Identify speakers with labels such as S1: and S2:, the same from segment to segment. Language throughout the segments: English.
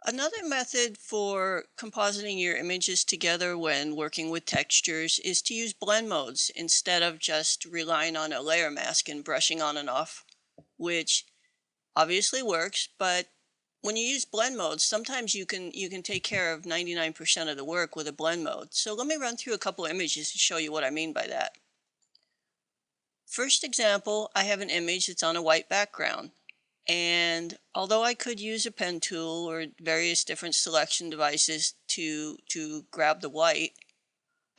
S1: Another method for compositing your images together when working with textures is to use blend modes instead of just relying on a layer mask and brushing on and off, which obviously works, but when you use blend modes, sometimes you can take care of 99% of the work with a blend mode. So let me run through a couple images to show you what I mean by that. First example, I have an image that's on a white background. And although I could use a pen tool or various different selection devices to grab the white,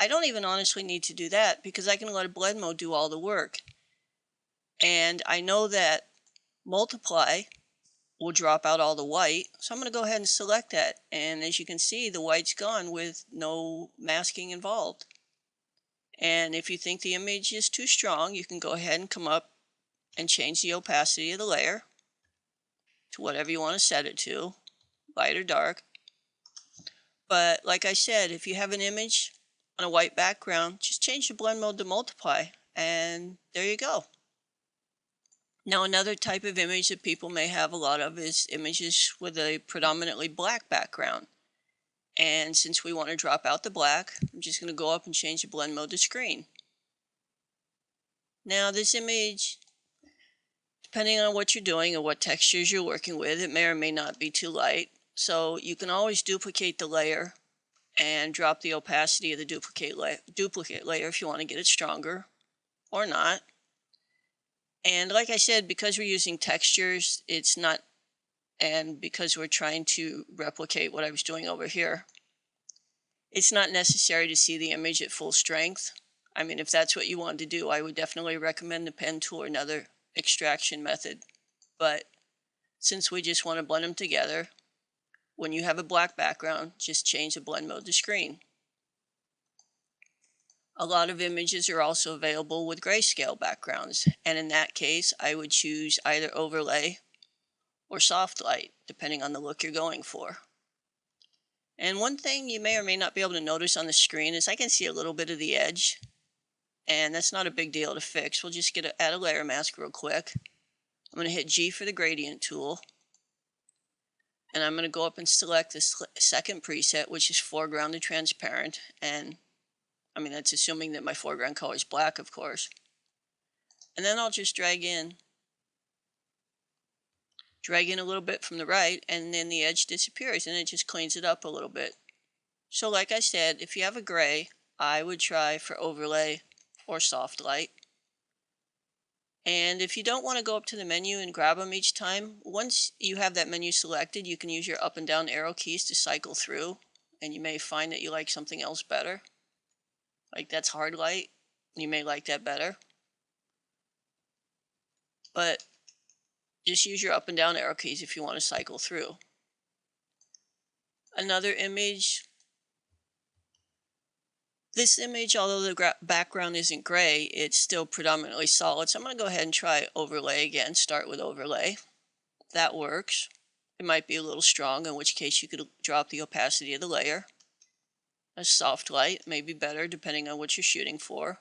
S1: I don't even honestly need to do that because I can let a blend mode do all the work. And I know that multiply will drop out all the white, so I'm going to go ahead and select that. And as you can see, the white's gone with no masking involved. And if you think the image is too strong, you can go ahead and come up and change the opacity of the layer to whatever you want to set it to, light or dark. But like I said, if you have an image on a white background, just change the blend mode to multiply, and there you go. Now, another type of image that people may have a lot of is images with a predominantly black background. And since we want to drop out the black, I'm just going to go up and change the blend mode to screen. Now, this image, depending on what you're doing and what textures you're working with, it may or may not be too light. So you can always duplicate the layer and drop the opacity of the duplicate layer if you want to get it stronger or not. And like I said, because we're using textures, it's not, and because we're trying to replicate what I was doing over here, it's not necessary to see the image at full strength. I mean, if that's what you want to do, I would definitely recommend the pen tool or another extraction method. But since we just want to blend them together, when you have a black background, just change the blend mode to screen. A lot of images are also available with grayscale backgrounds, and in that case, I would choose either overlay or soft light, depending on the look you're going for. And one thing you may or may not be able to notice on the screen is I can see a little bit of the edge, and that's not a big deal to fix. We'll just add a layer mask real quick. I'm going to hit G for the gradient tool, and I'm going to go up and select the second preset, which is foreground to transparent, and I mean, that's assuming that my foreground color is black, of course. And then I'll just drag in a little bit from the right, and then the edge disappears, and it just cleans it up a little bit. So like I said, if you have a gray, I would try for overlay or soft light. And if you don't want to go up to the menu and grab them each time, once you have that menu selected, you can use your up and down arrow keys to cycle through, and you may find that you like something else better. Like that's hard light, you may like that better. But just use your up and down arrow keys if you want to cycle through. Another image. This image, although the background isn't gray, it's still predominantly solid. So I'm going to go ahead and try overlay again. Start with overlay. That works. It might be a little strong, in which case you could drop the opacity of the layer. A soft light may be better depending on what you're shooting for.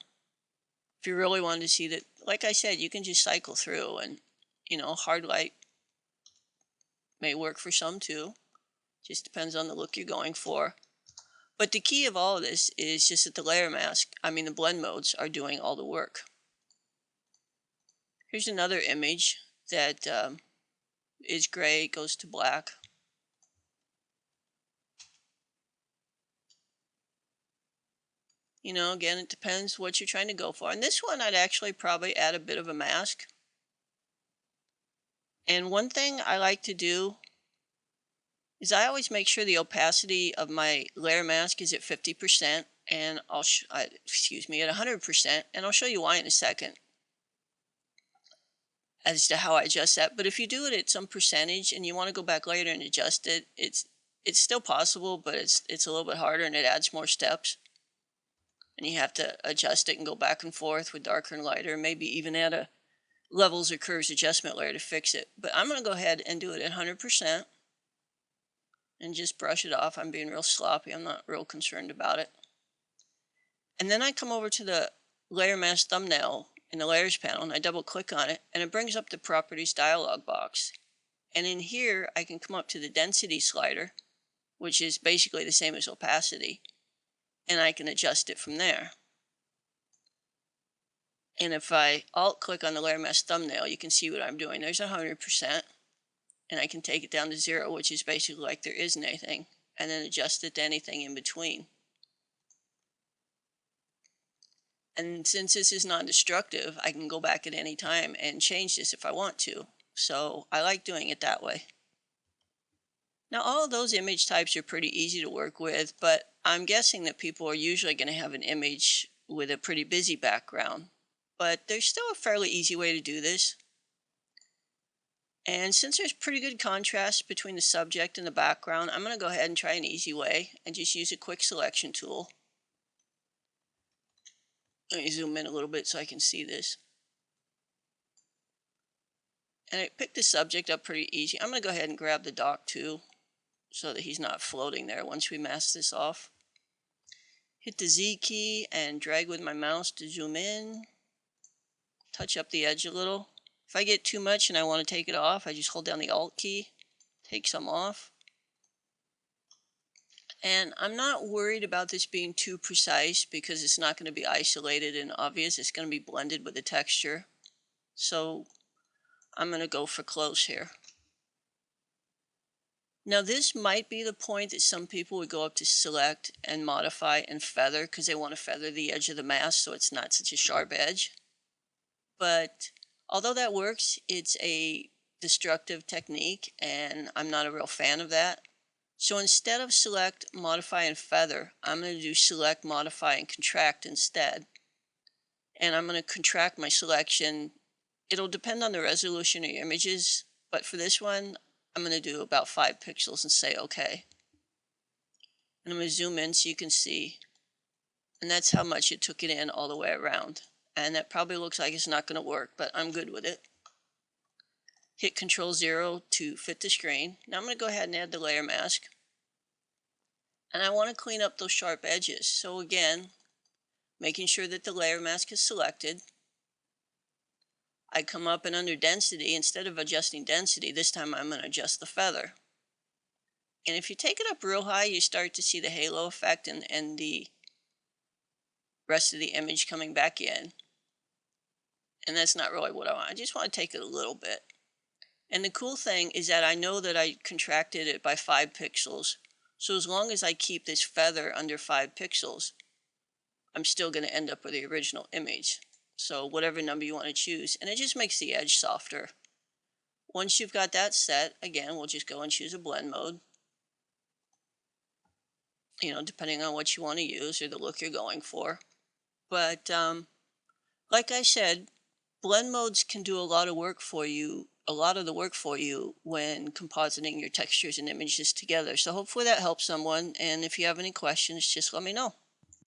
S1: If you really wanted to see that, like I said, you can just cycle through, and hard light may work for some too. Just depends on the look you're going for. But the key of all of this is just that the the blend modes are doing all the work. Here's another image that is gray, goes to black. Again, it depends what you're trying to go for. And this one, I'd actually probably add a bit of a mask. And one thing I like to do is I always make sure the opacity of my layer mask is at 50%, and at 100%, and I'll show you why in a second as to how I adjust that. But if you do it at some percentage and you want to go back later and adjust it, it's still possible, but it's a little bit harder and it adds more steps. And you have to adjust it and go back and forth with darker and lighter, maybe even add a levels or curves adjustment layer to fix it. But I'm going to go ahead and do it at 100% and just brush it off. I'm being real sloppy. I'm not real concerned about it. And then I come over to the layer mask thumbnail in the layers panel, and I double click on it, and it brings up the properties dialog box. And in here, I can come up to the density slider, which is basically the same as opacity, and I can adjust it from there. And if I alt-click on the layer mask thumbnail, you can see what I'm doing. There's 100%, and I can take it down to 0, which is basically like there isn't anything, and then adjust it to anything in between. And since this is non-destructive, I can go back at any time and change this if I want to. So I like doing it that way. Now, all of those image types are pretty easy to work with, but I'm guessing that people are usually going to have an image with a pretty busy background. But there's still a fairly easy way to do this. And since there's pretty good contrast between the subject and the background, I'm going to go ahead and try an easy way and just use a quick selection tool. Let me zoom in a little bit so I can see this. And I picked the subject up pretty easy. I'm going to go ahead and grab the dock too, so that he's not floating there once we mask this off. Hit the Z key and drag with my mouse to zoom in. Touch up the edge a little. If I get too much and I want to take it off, I just hold down the Alt key, take some off. And I'm not worried about this being too precise because it's not going to be isolated and obvious. It's going to be blended with the texture. So I'm going to go for close here. Now this might be the point that some people would go up to select and modify and feather because they want to feather the edge of the mask so it's not such a sharp edge. But although that works, it's a destructive technique and I'm not a real fan of that. So instead of select, modify, and feather, I'm going to do select, modify, and contract instead. And I'm going to contract my selection. It'll depend on the resolution of your images, but for this one, I'm going to do about 5 pixels and say OK. And I'm going to zoom in so you can see. And that's how much it took it in all the way around. And that probably looks like it's not going to work, but I'm good with it. Hit Ctrl-0 to fit the screen. Now I'm going to go ahead and add the layer mask. And I want to clean up those sharp edges. So again, making sure that the layer mask is selected. I come up and under density, instead of adjusting density, this time I'm going to adjust the feather. And if you take it up real high, you start to see the halo effect and the rest of the image coming back in. And that's not really what I want. I just want to take it a little bit. And the cool thing is that I know that I contracted it by 5 pixels. So as long as I keep this feather under 5 pixels, I'm still going to end up with the original image. So whatever number you want to choose. And it just makes the edge softer. Once you've got that set, again, we'll just go and choose a blend mode. You know, depending on what you want to use or the look you're going for. But like I said, blend modes can do a lot of work for you, when compositing your textures and images together. So hopefully that helps someone. And if you have any questions, just let me know.